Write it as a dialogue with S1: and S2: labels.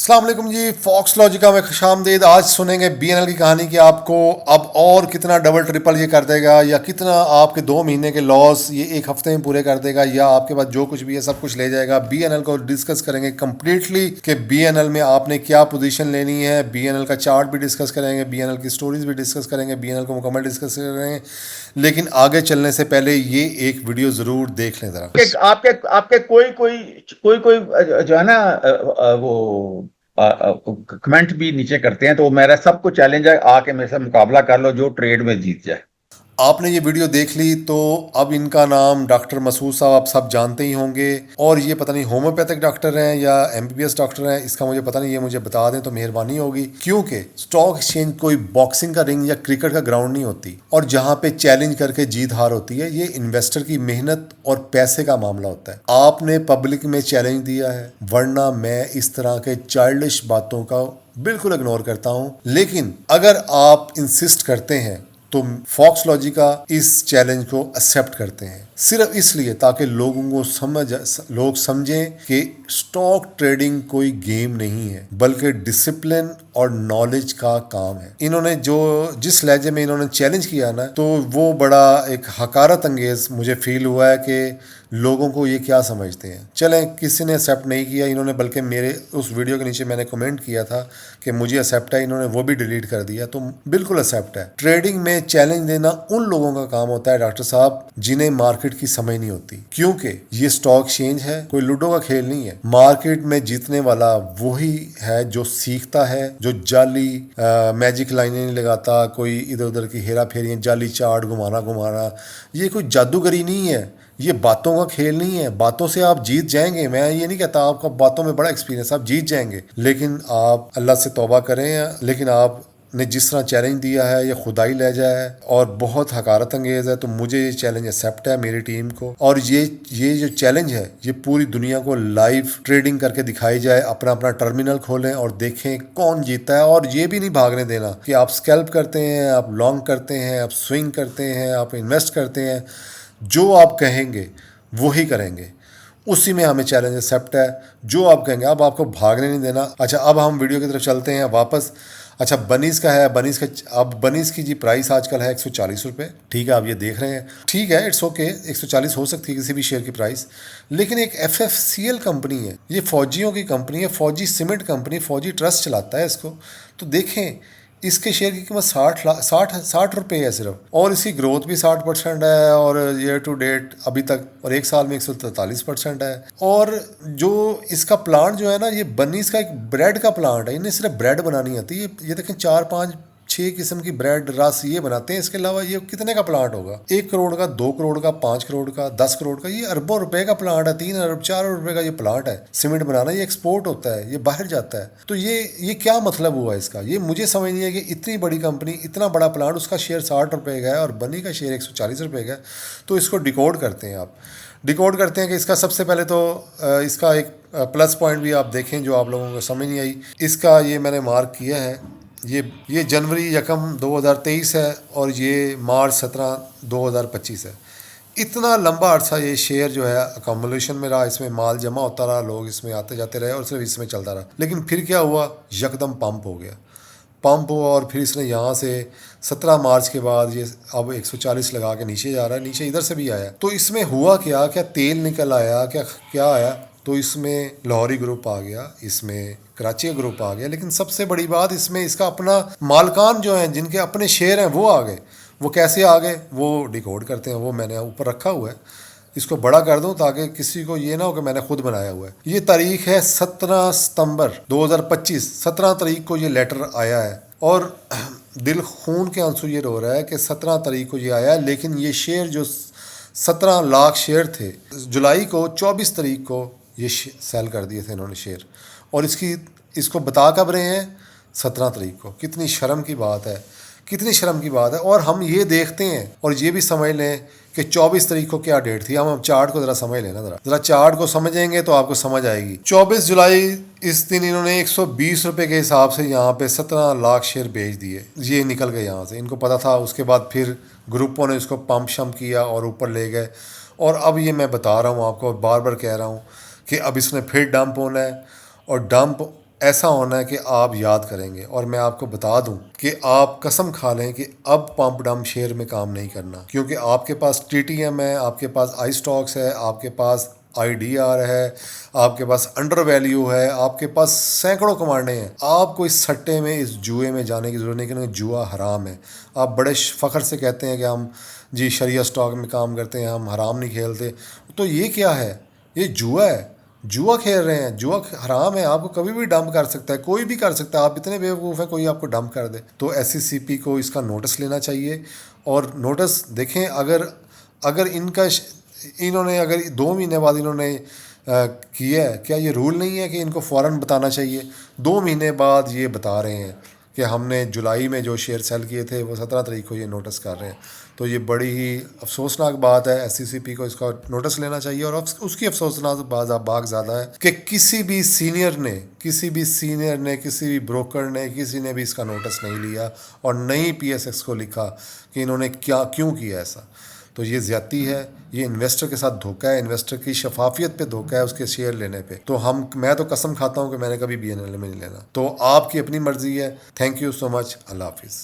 S1: अस्सलाम वालेकुम जी, fox Logica में खुशामदीद। आज सुनेंगे बीएनएल की कहानी कि आपको अब और कितना डबल ट्रिपल ये कर देगा, या कितना आपके 2 महीने के लॉस ये एक हफ्ते में पूरे कर देगा, या आपके पास जो कुछ भी है सब कुछ ले जाएगा। बीएनएल को डिस्कस करेंगे कम्प्लीटली कि बीएनएल में आपने क्या पोजीशन लेनी है। बीएनएल का चार्ट भी डिस्कस करेंगे, बीएनएल की स्टोरीज भी डिस्कस करेंगे, बीएनएल को मुकम्मल डिस्कस करेंगे। लेकिन आगे चलने से पहले ये एक वीडियो ज़रूर देख लें ज़रा।
S2: आपके आपके कोई कोई कोई कोई जो है ना वो कमेंट भी नीचे करते हैं, तो मेरा सबको चैलेंज है, आके मेरे से मुकाबला कर लो, जो ट्रेड में जीत जाए।
S1: आपने ये वीडियो देख ली तो अब इनका नाम डॉक्टर मसूद साहब आप सब जानते ही होंगे। और ये पता नहीं होम्योपैथिक डॉक्टर हैं या एमबीबीएस डॉक्टर हैं, इसका मुझे पता नहीं, ये मुझे बता दें तो मेहरबानी होगी। क्योंकि स्टॉक एक्सचेंज कोई बॉक्सिंग का रिंग या क्रिकेट का ग्राउंड नहीं होती, और जहाँ पे चैलेंज करके जीत हार होती है, ये इन्वेस्टर की मेहनत और पैसे का मामला होता है। आपने पब्लिक में चैलेंज दिया है, वरना मैं इस तरह के चाइल्डिश बातों का बिल्कुल इग्नोर करता हूँ। लेकिन अगर आप इंसिस्ट करते हैं तो फॉक्स लॉजिका इस चैलेंज को एक्सेप्ट करते हैं, सिर्फ इसलिए ताकि लोगों को लोग समझें कि स्टॉक ट्रेडिंग कोई गेम नहीं है, बल्कि डिसिप्लिन और नॉलेज का काम है। इन्होंने जिस लहजे में इन्होंने चैलेंज किया ना, तो वो बड़ा एक हकारत अंगेज मुझे फील हुआ है कि लोगों को ये क्या समझते हैं। चलें, किसी ने एक्सेप्ट नहीं किया इन्होंने, बल्कि मेरे उस वीडियो के नीचे मैंने कमेंट किया था कि मुझे एक्सेप्ट है, इन्होंने वो भी डिलीट कर दिया, तो बिल्कुल एक्सेप्ट है। ट्रेडिंग में चैलेंज देना उन लोगों का काम होता है डॉक्टर साहब, जिन्हें मार्केट की समझ नहीं होती। क्योंकि ये स्टॉक एक्सचेंज है, कोई लूडो का खेल नहीं है। मार्केट में जीतने वाला वही है जो सीखता है, जो जाली मैजिक लाइनें नहीं लगाता, कोई इधर उधर की हेरा फेरियां, जाली चार्ट घुमाना। ये कोई जादूगरी नहीं है, ये बातों का खेल नहीं है। बातों से आप जीत जाएंगे, मैं ये नहीं कहता आपका बातों में बड़ा एक्सपीरियंस, आप जीत जाएंगे, लेकिन आप अल्लाह से तौबा करें। लेकिन आपने जिस तरह चैलेंज दिया है, ये खुदाई ले जाए और बहुत हकारत अंगेज़ है। तो मुझे ये चैलेंज एक्सेप्ट है मेरी टीम को, और ये जो चैलेंज है ये पूरी दुनिया को लाइव ट्रेडिंग करके दिखाई जाए। अपना अपना टर्मिनल खोलें और देखें कौन जीतता है। और ये भी नहीं भागने देना कि आप स्कैल्प करते हैं, आप लॉन्ग करते हैं, आप स्विंग करते हैं, आप इन्वेस्ट करते हैं। जो आप कहेंगे वही करेंगे, उसी में हमें चैलेंज एक्सेप्ट है। जो आप कहेंगे, अब आपको भागने नहीं देना। अच्छा, अब हम वीडियो की तरफ चलते हैं वापस। अच्छा, बनीज का है, बनीज का अब बनीज की जी प्राइस आजकल है 140 रुपये। ठीक है, आप ये देख रहे हैं, ठीक है, इट्स ओके, 140 हो सकती है किसी भी शेयर की प्राइस। लेकिन एक एफएफसीएल कंपनी है, ये फौजियों की कंपनी है, फौजी सीमेंट कंपनी, फौजी ट्रस्ट चलाता है इसको। तो देखें, इसके शेयर की कीमत 60 रुपये है सिर्फ, और इसकी ग्रोथ भी 60% है, और ईयर टू डेट अभी तक और एक साल में 143% है। और जो इसका प्लांट जो है ना, ये बनीस का एक ब्रेड का प्लांट है, इन्हें सिर्फ ब्रेड बनानी आती है। ये देखें, 4 5 6 किस्म की ब्रेड रस ये बनाते हैं। इसके अलावा ये कितने का प्लांट होगा? 1 करोड़ का, 2 करोड़ का, 5 करोड़ का, 10 करोड़ का, ये अरबों रुपए का प्लांट है। 3 अरब 4 अरब रुपए का ये प्लांट है। सीमेंट बनाना ये एक्सपोर्ट होता है, ये बाहर जाता है। तो ये क्या मतलब हुआ इसका? ये मुझे समझ नहीं है कि इतनी बड़ी कंपनी, इतना बड़ा प्लांट, उसका शेयर 60 रुपये का है और बनी का शेयर 140 रुपये का है। तो इसको डिकोड करते हैं आप, डिकोड करते हैं कि इसका सबसे पहले तो इसका एक प्लस पॉइंट भी आप देखें जो आप लोगों को समझ नहीं आई। इसका ये मैंने मार्क किया है, ये जनवरी 1 2023 है, और ये मार्च 17 2025 है। इतना लंबा अरसा ये शेयर जो है अकोमोलेशन में रहा, इसमें माल जमा होता रहा, लोग इसमें आते जाते रहे और सिर्फ इसमें चलता रहा। लेकिन फिर क्या हुआ, यकदम पंप हो गया, पंप हुआ, और फिर इसने यहाँ से 17 मार्च के बाद ये अब 140 लगा के नीचे जा रहा है, नीचे इधर से भी आया। तो इसमें हुआ क्या, क्या तेल निकल आया, क्या क्या आया? तो इसमें लाहौरी ग्रुप आ गया, इसमें कराची ग्रुप आ गया, लेकिन सबसे बड़ी बात, इसमें इसका अपना मालकान जो हैं, जिनके अपने शेयर हैं, वो आ गए। वो कैसे आ गए, वो डिकोड करते हैं, वो मैंने ऊपर रखा हुआ है। इसको बड़ा कर दूं ताकि किसी को ये ना हो कि मैंने खुद बनाया हुआ है। ये तारीख है 17 सितंबर 2025। 17 तारीख को ये लेटर आया है, और दिल खून के आंसू ये रो रहा है कि 17 तारीख को ये आया है। लेकिन ये शेयर जो 17 लाख शेयर थे, जुलाई को 24 तारीख को ये सेल कर दिए थे इन्होंने शेयर, और इसको बता कब रहे हैं? 17 तारीख को। कितनी शर्म की बात है, कितनी शर्म की बात है। और हम ये देखते हैं और ये भी समझ लें कि 24 तारीख को क्या डेट थी। हम चार्ट को ज़रा समझ लेना, ज़रा चार्ट को समझेंगे तो आपको समझ आएगी। 24 जुलाई, इस दिन इन्होंने 120 रुपये के हिसाब से यहाँ पे 17 लाख शेयर बेच दिए। ये निकल गए यहाँ से, इनको पता था। उसके बाद फिर ग्रुपों ने इसको पंप शम्प किया और ऊपर ले गए। और अब ये मैं बता रहा हूँ आपको, बार बार कह रहा हूँ कि अब इसने फिर डंप होना है, और डंप ऐसा होना है कि आप याद करेंगे। और मैं आपको बता दूं कि आप कसम खा लें कि अब पंप डम शेयर में काम नहीं करना, क्योंकि आपके पास TTM है, आपके पास आई स्टॉक्स है, आपके पास IDR है, आपके पास अंडर वैल्यू है, आपके पास सैकड़ों कमांडे हैं। आपको इस सट्टे में, इस जुए में जाने की ज़रूरत नहीं, क्योंकि जुआ हराम है। आप बड़े फ़ख्र से कहते हैं कि हम जी शरिया स्टॉक में काम करते हैं, हम हराम नहीं खेलते। तो ये क्या है? ये जुआ है। जुआ खेल रहे हैं। जुआ हराम है। आपको कभी भी डंप कर सकता है, कोई भी कर सकता है। आप इतने बेवकूफ़ हैं, कोई आपको डंप कर दे। तो SECP को इसका नोटिस लेना चाहिए। और नोटिस देखें, अगर अगर इन्होंने अगर 2 महीने बाद इन्होंने किया है, क्या ये रूल नहीं है कि इनको फ़ौरन बताना चाहिए? 2 महीने बाद ये बता रहे हैं कि हमने जुलाई में जो शेयर सेल किए थे वो 17 तारीख को ये नोटिस कर रहे हैं। तो ये बड़ी ही अफसोसनाक बात है। SECP को इसका नोटिस लेना चाहिए। और उसकी अफसोसनाक बात ज़्यादा है कि किसी भी सीनियर ने, किसी भी ब्रोकर ने, किसी ने भी इसका नोटिस नहीं लिया और नहीं PSX को लिखा कि इन्होंने क्यों किया ऐसा। तो ये ज़्यादती है, ये इन्वेस्टर के साथ धोखा है, इन्वेस्टर की शफाफियत पे धोखा है, उसके शेयर लेने पे। तो मैं तो कसम खाता हूँ कि मैंने कभी BNL में नहीं लेना। तो आपकी अपनी मर्जी है। Thank you so much. अल्लाह हाफिज़।